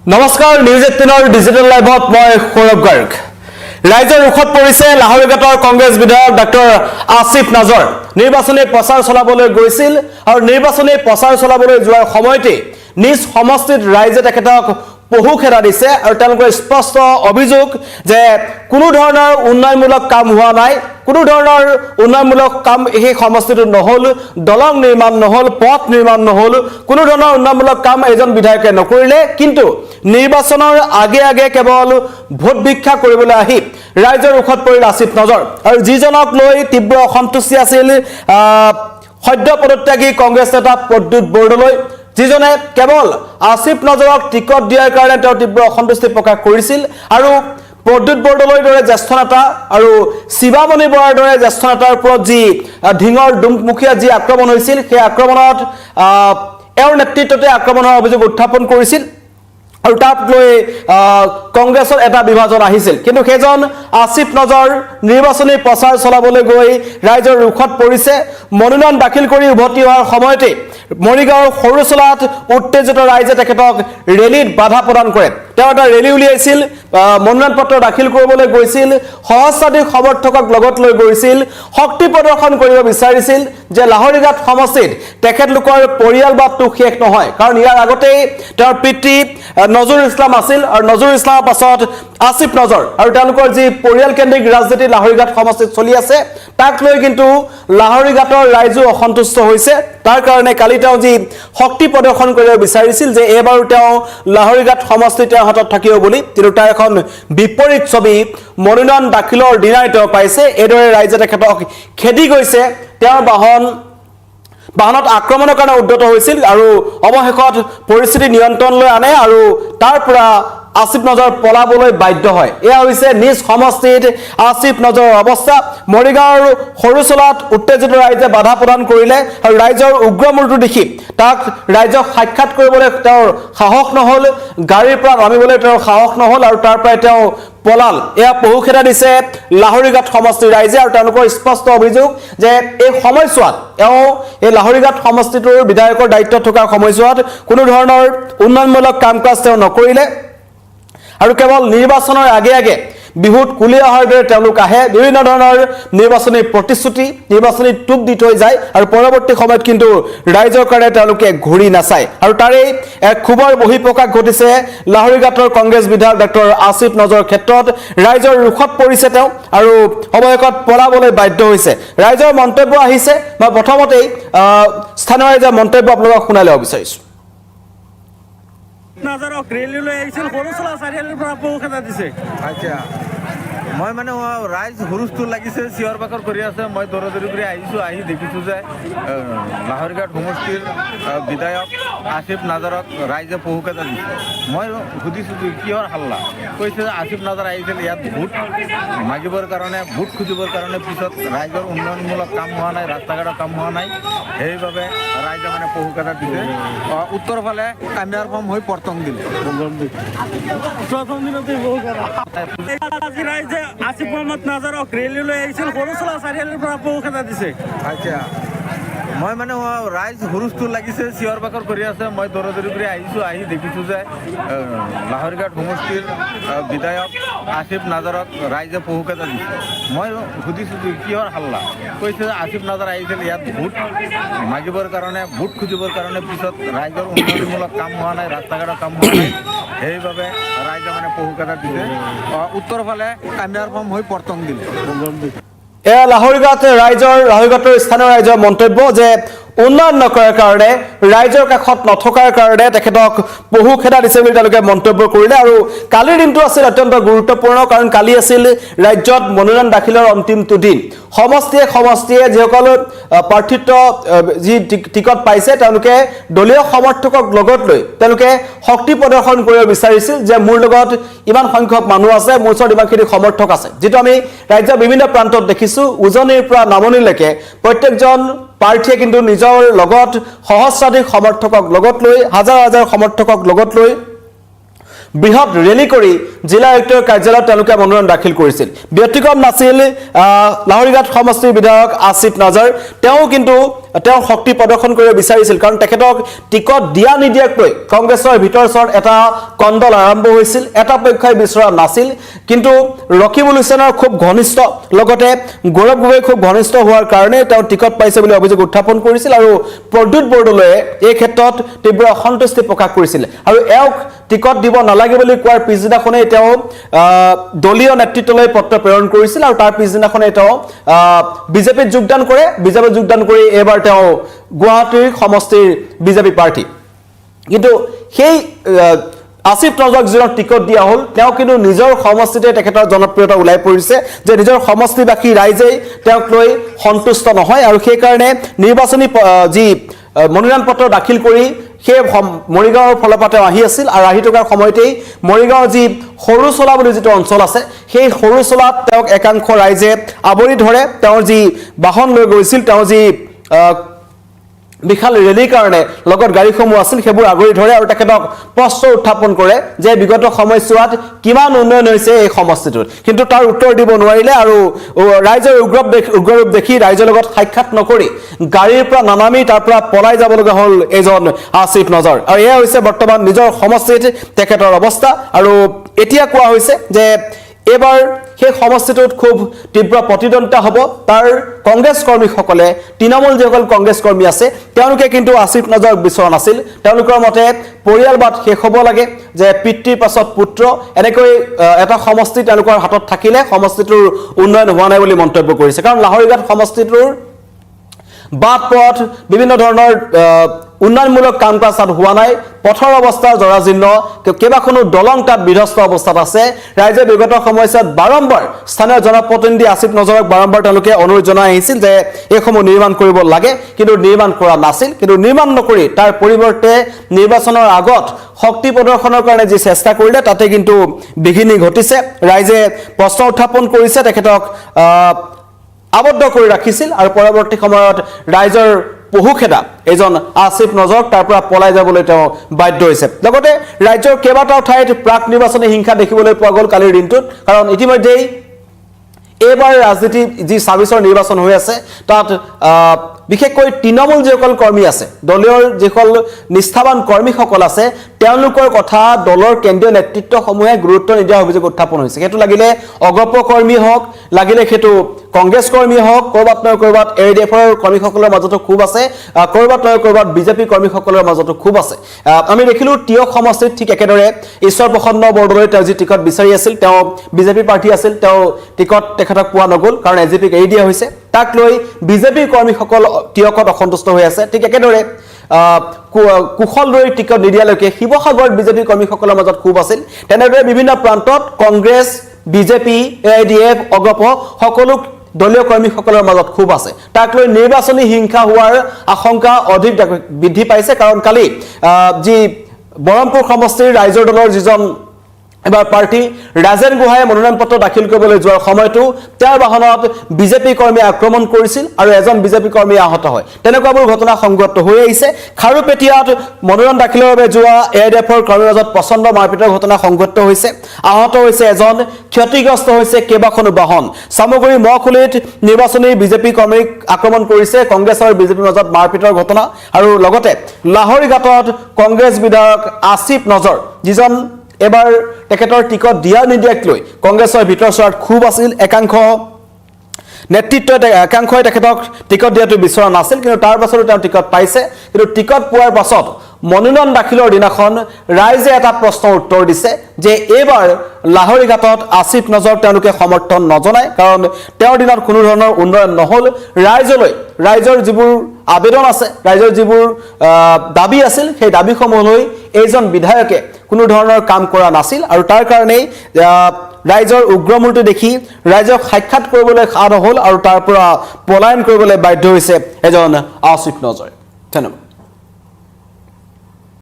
নমস্কাৰ news 18 digital লাইভত মই সৌৰভ গাৰ্গ ৰাইজৰ মুখত পৰিছে লাহৰীঘাটৰ কংগ্ৰেছ বিধায়ক ডক্টৰ আসিফ নজৰ নিৰ্বাচনী প্ৰচাৰ চলাবলৈ গৈছিল আৰু নিৰ্বাচনী প্ৰচাৰ চলাবলৈ যোৱাৰ সময়তে নিজ সমষ্টিত ৰাইজে তেখেতক বহু খেদা দিছে আৰু তেওঁলোকৰ স্পষ্ট অভিযোগ যে কোনো ধৰণৰ উন্নয়নমূলক কাম হোৱা নাই কোনো ধৰণৰ উন্নয়নমূলক কাম এই সমষ্টিত নহল দলং নিৰ্মাণ নহল পথ নিৰ্মাণ নহল কোনো ধৰণৰ উন্নয়নমূলক কাম এজন বিধায়কে নকৰিলে কিন্তু নিৰ্বাচনৰ আগে আগে কেৱল ভোট ভিক্ষা কৰিবলৈ আহি ৰাইজৰ মুখত পৰিল আসিফ নজৰ আৰু যিজনক লৈ তীব্ৰ অসন্তুষ্টি আছিল সদ্য পদত্যাগী কংগ্ৰেছ নেতা প্ৰদ্যুৎ বৰদলৈ যিজনে কেৱল আসিফ নজৰক টিকট দিয়াৰ কাৰণে তেওঁ তীব্ৰ অসন্তুষ্টি প্ৰকাশ কৰিছিল আৰু প্ৰদ্যুৎ বৰদলৈৰ দৰে জ্যেষ্ঠ নেতা আৰু শিৱামণি বৰাৰ দৰে জ্যেষ্ঠ নেতাৰ ওপৰত যি ঢিঙৰ দুমুখীয়া যি আক্ৰমণ হৈছিল সেই আক্ৰমণত এওঁৰ নেতৃত্বতে আক্ৰমণৰ অভিযোগ উত্থাপন কৰিছিল আৰু তাক লৈ কংগ্ৰেছৰ এটা বিভাজন আহিছিল কিন্তু সেইজন আসিফ নজৰ নিৰ্বাচনী প্ৰচাৰ চলাবলৈ গৈ ৰাইজৰ মুখত পৰিছে মনোনয়ন দাখিল কৰি উভতি অহাৰ সময়তে মৰিগাঁৱৰ সৰুচলাত উত্তেজিত ৰাইজে তেখেতক ৰেলীত বাধা প্ৰদান কৰে তেওঁ এটা ৰেলী উলিয়াইছিল মনোনয়ন পত্ৰ দাখিল কৰিবলৈ গৈছিল সহস্ৰাধিক সমৰ্থকক লগত লৈ গৈছিল শক্তি প্ৰদৰ্শন কৰিব বিচাৰিছিল যে লাহৰীঘাট সমষ্টিত তেখেতলোকৰ পৰিয়ালবাদটো শেষ নহয় কাৰণ ইয়াৰ আগতেই তেওঁৰ পিতৃ নজৰুল ইছলাম আছিল আৰু নজৰুল ইছলামৰ পাছত আসিফ নজৰ আৰু তেওঁলোকৰ যি পৰিয়াল কেন্দ্ৰিক ৰাজনীতি লাহৰীঘাট সমষ্টিত চলি আছে তাক লৈ কিন্তু লাহৰীঘাটৰ ৰাইজো অসন্তুষ্ট হৈছে তাৰ কাৰণে কালি তেওঁ যি শক্তি প্ৰদৰ্শন কৰিব বিচাৰিছিল যে এবাৰো তেওঁ লাহৰীঘাট সমষ্টিত তেওঁৰ হাতত থাকিব বুলি কিন্তু তাৰ এখন বিপৰীত ছবি মনোনয়ন দাখিলৰ দিনাই তেওঁ পাইছে এইদৰে ৰাইজে তেখেতক খেদি গৈছে তেওঁৰ বাহনত আক্ৰমণৰ কাৰণে উদ্যত হৈছিল আৰু অৱশেষত পৰিস্থিতি নিয়ন্ত্ৰণলৈ আনে আৰু তাৰ পৰা আসিফ নজৰ পলাবলৈ বাধ্য হয় এয়া হৈছে নিজ সমষ্টিত আসিফ নজৰৰ অৱস্থা মৰিগাঁৱৰ সৰুচলাত উত্তেজিত ৰাইজে বাধা প্ৰদান কৰিলে আৰু ৰাইজৰ উগ্ৰ মূৰটো দেখি তাক ৰাইজক সাক্ষাৎ কৰিবলৈ তেওঁৰ সাহস নহল গাড়ীৰ পৰা নামিবলৈ তেওঁৰ সাহস নহল আৰু তাৰ পৰাই তেওঁ পলাল এয়া বহু খেদা দিছে লাহৰীঘাট সমষ্টিৰ ৰাইজে আৰু তেওঁলোকৰ স্পষ্ট অভিযোগ যে এই সময়ছোৱাত এই লাহৰীঘাট সমষ্টিটোৰ বিধায়কৰ দায়িত্বত থকা সময়ছোৱাত কোনো ধৰণৰ উন্নয়নমূলক কাম কাজ তেওঁ নকৰিলে আৰু কেৱল নিৰ্বাচনৰ আগে আগে বিহুত কুলি অহাৰ দৰে তেওঁলোক আহে বিভিন্ন ধৰণৰ নিৰ্বাচনী প্ৰতিশ্ৰুতি নিৰ্বাচনী টুপ দি থৈ যায় আৰু পৰৱৰ্তী সময়ত কিন্তু ৰাইজৰ কাৰণে তেওঁলোকে ঘূৰি নাচায় আৰু তাৰেই এক খুবৰ বহিঃপ্ৰকাশ ঘটিছে লাহৰীঘাটৰ কংগ্ৰেছ বিধায়ক ডক্টৰ আসিফ নজৰৰ ক্ষেত্ৰত ৰাইজৰ মুখত পৰিছে তেওঁ আৰু অৱশেষত পলাবলৈ বাধ্য হৈছে ৰাইজৰ মন্তব্য আহিছে মই প্ৰথমতেই স্থানীয় ৰাইজৰ মন্তব্য আপোনালোকক শুনাই ল'ব বিচাৰিছোঁ নাজাৰক ৰেলীলৈ আহিছিল সৰুচলা চাৰিআলিৰ পৰা বহু খেদা দিছে আচ্ছা মই মানে ৰাইজ হুলস্থুল লাগিছে চিঞৰ বাখৰ কৰি আছে মই দৌৰা দৌৰি কৰি আহিছোঁ আহি দেখিছোঁ যে লাহৰীঘাট সমষ্টিৰ বিধায়ক আসিফ নাজাৰক ৰাইজে বহু খেদা দিছে মই সুধিছোঁ কিহৰ হাল্লা কৈছে যে আসিফ নাজাৰ আহিছিল ইয়াত ভোট মাগিবৰ কাৰণে ভোট খুজিবৰ কাৰণে পিছত ৰাইজৰ উন্নয়নমূলক কাম হোৱা নাই ৰাস্তা ঘাটৰ কাম হোৱা নাই সেইবাবে ৰাইজে মানে বহু খেদা দিছে উত্তৰ ফালে কামিয়াৰ ফৰ্ম হৈ পৰ্টং দিলে প্ৰথম দিনতে বহু খেদা আজি ৰাইজে আসিফ মহম্মদ নাজাৰক ৰেলীলৈ আহিছিল সৰুচলা চাৰিআলিৰ পৰা বহু খেদা দিছে আচ্ছা মই মানে ৰাইজ হুলস্থুল লাগিছে চিঞৰ বাখৰ কৰি আছে মই দৌৰা দৌৰি কৰি আহিছোঁ আহি দেখিছোঁ যে লাহৰীঘাট সমষ্টিৰ বিধায়ক আসিফ নাজাৰক ৰাইজে বহু খেদা দিছে মই সুধিছোঁ কিহৰ হাল্লা কৈছে যে আসিফ নাজাৰ আহিছিল ইয়াত ভোট মাগিবৰ কাৰণে ভোট খুজিবৰ কাৰণে পিছত ৰাইজৰ উন্নয়নমূলক কাম হোৱা নাই ৰাস্তা ঘাটৰ কাম হোৱা নাই সেইবাবে ৰাইজে মানে বহু খেদা দিছে উত্তৰ ফালে কামিয়াৰ ফৰ্ম হৈ পৰ্টং দিলে এয়া লাহৰীঘাটৰ স্থানীয় ৰাইজৰ মন্তব্য যে উন্নয়ন নকৰাৰ কাৰণে ৰাইজৰ কাষত নথকাৰ কাৰণে তেখেতক বহু খেদা দিছে বুলি তেওঁলোকে মন্তব্য কৰিলে আৰু কালিৰ দিনটো আছিল অত্যন্ত গুৰুত্বপূৰ্ণ কাৰণ কালি আছিল ৰাজ্যত মনোনয়ন দাখিলৰ অন্তিমটো দিন সমষ্টিয়ে যিসকল প্ৰাৰ্থিত্ব যি টিকট পাইছে তেওঁলোকে দলীয় সমৰ্থকক লগত লৈ তেওঁলোকে শক্তি প্ৰদৰ্শন কৰিব বিচাৰিছিল যে মোৰ লগত ইমান সংখ্যক মানুহ আছে মোৰ ওচৰত ইমানখিনি সমৰ্থক আছে যিটো আমি ৰাজ্যৰ বিভিন্ন প্ৰান্তত দেখিছোঁ উজনিৰ পৰা নামনিলৈকে প্ৰত্যেকজন প্ৰাৰ্থীয়ে কিন্তু নিজৰ লগত সহস্ৰাধিক সমৰ্থকক লগত লৈ হাজাৰ হাজাৰ সমৰ্থকক লগত লৈ বৃহৎ ৰেলী কৰি জিলা আয়ুক্তৰ কাৰ্যালয়ত তেওঁলোকে মনোনয়ন দাখিল কৰিছিল ব্যক্তিগত নাছিল লাহৰীঘাট সমষ্টিৰ বিধায়ক আসিফ নাজাৰ তেওঁ কিন্তু তেওঁ শক্তি প্ৰদৰ্শন কৰিব বিচাৰিছিল কাৰণ তেখেতক টিকট দিয়া নিদিয়াকৈ কংগ্ৰেছৰ ভিতৰচৰত এটা কণ্ডল আৰম্ভ হৈছিল এটা পক্ষই বিচৰা নাছিল কিন্তু ৰকিবুল হুছেইনৰ খুব ঘনিষ্ঠ লগতে গৌৰৱ গগৈ খুব ঘনিষ্ঠ হোৱাৰ কাৰণে তেওঁ টিকট পাইছে বুলি অভিযোগ উত্থাপন কৰিছিল আৰু প্ৰদ্যুৎ বৰদলৈয়ে এই ক্ষেত্ৰত তীব্ৰ অসন্তুষ্টি প্ৰকাশ কৰিছিল আৰু এওঁক টিকট দিব নালাগে বুলি কোৱাৰ পিছদিনাখনেই তেওঁ দলীয় নেতৃত্বলৈ পত্ৰ প্ৰেৰণ কৰিছিল আৰু তাৰ পিছদিনাখনেই তেওঁ বিজেপিত যোগদান কৰে বিজেপিত যোগদান কৰি এবাৰ তেওঁ গুৱাহাটীৰ সমষ্টিৰ বিজেপি প্ৰাৰ্থী কিন্তু সেই আসিফ নাজাৰক যিজন টিকট দিয়া হ'ল তেওঁ কিন্তু নিজৰ সমষ্টিতে তেখেতৰ জনপ্ৰিয়তা ওলাই পৰিছে যে নিজৰ সমষ্টিবাসী ৰাইজেই তেওঁক লৈ সন্তুষ্ট নহয় আৰু সেই কাৰণে নিৰ্বাচনী যি মনোনয়ন পত্ৰ দাখিল কৰি সেই মৰিগাঁৱৰ ফালৰ পৰা তেওঁ আহি আছিল আৰু আহি থকাৰ সময়তেই মৰিগাঁৱৰ যি সৰুচলা বুলি যিটো অঞ্চল আছে সেই সৰুচলাত তেওঁক একাংশ ৰাইজে আৱৰি ধৰে তেওঁৰ যি বাহন লৈ গৈছিল তেওঁ যি বিশাল ৰেলীৰ কাৰণে লগত গাড়ীসমূহ আছিল সেইবোৰ আগুৰি ধৰে আৰু তেখেতক প্ৰশ্ন উত্থাপন কৰে যে বিগত সময়ছোৱাত কিমান উন্নয়ন হৈছে এই সমষ্টিটোত কিন্তু তাৰ উত্তৰ দিব নোৱাৰিলে আৰু ৰাইজৰ উগ্ৰৰূপ দেখি ৰাইজৰ লগত সাক্ষাৎ নকৰি গাড়ীৰ পৰা নানামি তাৰ পৰা পলাই যাব লগা হ'ল এজন আসিফ নাজাৰ আৰু এয়া হৈছে বৰ্তমান নিজৰ সমষ্টিত তেখেতৰ অৱস্থা আৰু এতিয়া কোৱা হৈছে যে এবাৰ সেই সমষ্টিটোত খুব তীব্ৰ প্ৰতিদ্বন্দ্বিতা হ'ব তাৰ কংগ্ৰেছ কৰ্মীসকলে তৃণমূল যিসকল কংগ্ৰেছ কৰ্মী আছে তেওঁলোকে কিন্তু আসিফ নাজাৰক বিচৰা নাছিল তেওঁলোকৰ মতে পৰিয়ালবাদ শেষ হ'ব লাগে যে পিতৃৰ পাছত পুত্ৰ এনেকৈ এটা সমষ্টি তেওঁলোকৰ হাতত থাকিলে সমষ্টিটোৰ উন্নয়ন হোৱা নাই বুলি মন্তব্য কৰিছে কাৰণ লাহৰীঘাট সমষ্টিটোৰ বাট পথ বিভিন্ন ধৰণৰ উন্নয়নমূলক কাম কাজ তাত হোৱা নাই পথৰ অৱস্থা জৰাজীৰ্ণ কেইবাখনো দলং তাত বিধ্বস্ত অৱস্থাত আছে ৰাইজে বিগত সময়ছোৱাত বাৰম্বাৰ স্থানীয় জনপ্ৰতিনিধি আসিফ নাজাৰক বাৰম্বাৰ তেওঁলোকে অনুৰোধ জনাই আহিছিল যে এইসমূহ নিৰ্মাণ কৰিব লাগে কিন্তু নিৰ্মাণ কৰা নাছিল কিন্তু নিৰ্মাণ নকৰি তাৰ পৰিৱৰ্তে নিৰ্বাচনৰ আগত শক্তি প্ৰদৰ্শনৰ কাৰণে যি চেষ্টা কৰিলে তাতে কিন্তু বিঘিনি ঘটিছে ৰাইজে প্ৰশ্ন উত্থাপন কৰিছে তেখেতক আবদ্ধ কৰি ৰাখিছিল আৰু পৰৱৰ্তী সময়ত ৰাইজৰ পহুখেদা এজন আসিফ নাজাৰক তাৰ পৰা পলাই যাবলৈ তেওঁ বাধ্য হৈছে লগতে ৰাজ্যৰ কেইবাটাও ঠাইত প্ৰাক নিৰ্বাচনী হিংসা দেখিবলৈ পোৱা গ'ল কালিৰ দিনটোত কাৰণ ইতিমধ্যেই এইবাৰ ৰাজনীতি যি ছাব্বিছৰ নিৰ্বাচন হৈ আছে তাত বিশেষকৈ তৃণমূল যিসকল কৰ্মী আছে দলীয় যিসকল নিষ্ঠাবান কৰ্মীসকল আছে তেওঁলোকৰ কথা দলৰ কেন্দ্ৰীয় নেতৃত্বসমূহে গুৰুত্ব নিদিয়া অভিযোগ উত্থাপন হৈছে সেইটো লাগিলে অগপ কৰ্মী হওক লাগিলে সেইটো কংগ্ৰেছ কৰ্মী হওক কৰবাত নহয় কৰবাত এডিএফৰ কৰ্মীসকলৰ মাজতো খুব আছে কৰবাত নহয় কৰবাত বিজেপি কৰ্মীসকলৰ মাজতো খুব আছে আমি দেখিলো তিয়ক সমষ্টিত ঠিক একেদৰে ঈশ্বৰ প্ৰসন্ন বৰদলৈ তেওঁ যি টিকট বিচাৰি আছিল তেওঁ বিজেপি প্ৰাৰ্থী আছিল তেওঁ টিকট তেখেতক পোৱা নগ'ল কাৰণ এজিপিক এৰি দিয়া হৈছে তাক লৈ বিজেপি কৰ্মীসকল তিয়কত অসন্তুষ্ট হৈ আছে ঠিক একেদৰে কুশলদৈৰ টিকট নিদিয়ালৈকে শিৱসাগৰত বিজেপি কৰ্মীসকলৰ মাজত খুব আছিল তেনেদৰে বিভিন্ন প্ৰান্তত কংগ্ৰেছ বিজেপি এআইডিএফ অগপ সকলো দলীয় কৰ্মীসকলৰ মাজত খুব আছে তাক লৈ নিৰ্বাচনী হিংসা হোৱাৰ আশংকা অধিক বৃদ্ধি পাইছে কাৰণ কালি যি বৰমপুৰ সমষ্টিৰ ৰাইজৰ দলৰ যিজন এবাৰ প্ৰাৰ্থী ৰাজেন গোহাঁয়ে মনোনয়ন পত্ৰ দাখিল কৰিবলৈ যোৱাৰ সময়তো তেওঁৰ বাহনত বিজেপি কৰ্মী আক্ৰমণ কৰিছিল আৰু এজন বিজেপি কৰ্মী আহত হয় তেনেকুৱাবোৰ ঘটনা সংঘটিত হৈ আহিছে খাৰুপেটীয়াত মনোনয়ন দাখিলৰ বাবে যোৱা এআইডিএফৰ কৰ্মীৰ মাজত প্ৰচণ্ড মাৰপিটৰ ঘটনা সংঘটিত হৈছে আহত হৈছে এজন ক্ষতিগ্ৰস্ত হৈছে কেইবাখনো বাহন সামগ্ৰী মহখুলিত নিৰ্বাচনী বিজেপি কৰ্মীক আক্ৰমণ কৰিছে কংগ্ৰেছ আৰু বিজেপিৰ মাজত মাৰপিটৰ ঘটনা আৰু লগতে লাহৰীঘাটত কংগ্ৰেছ বিধায়ক আসিফ নাজাৰ যিজন এবাৰ তেখেতৰ টিকট দিয়া নিদিয়াক লৈ কংগ্ৰেছৰ ভিতৰচৰাত খুব আছিল একাংশ একাংশই তেখেতক টিকট দিয়াটো বিচৰা নাছিল কিন্তু তাৰ পাছতো তেওঁ টিকট পাইছে কিন্তু টিকট পোৱাৰ পাছত মনোনয়ন দাখিলৰ দিনাখন ৰাইজে এটা প্ৰশ্নৰ উত্তৰ দিছে যে এইবাৰ লাহৰীঘাটত আসিফ নাজাৰক তেওঁলোকে সমৰ্থন নজনায় কাৰণ তেওঁৰ দিনত কোনো ধৰণৰ উন্নয়ন নহ'ল ৰাইজৰ যিবোৰ আবেদন আছে ৰাইজৰ যিবোৰ দাবী আছিল সেই দাবীসমূহলৈ এইজন বিধায়কে কোনো ধৰণৰ কাম কৰা নাছিল আৰু তাৰ কাৰণেই ৰাইজৰ উগ্ৰমূৰ্তি দেখি ৰাইজক সাক্ষাৎ কৰিবলৈ সাহ নহ'ল আৰু তাৰ পৰা পলায়ন কৰিবলৈ বাধ্য হৈছে এজন আসিফ নাজাৰ ধন্যবাদ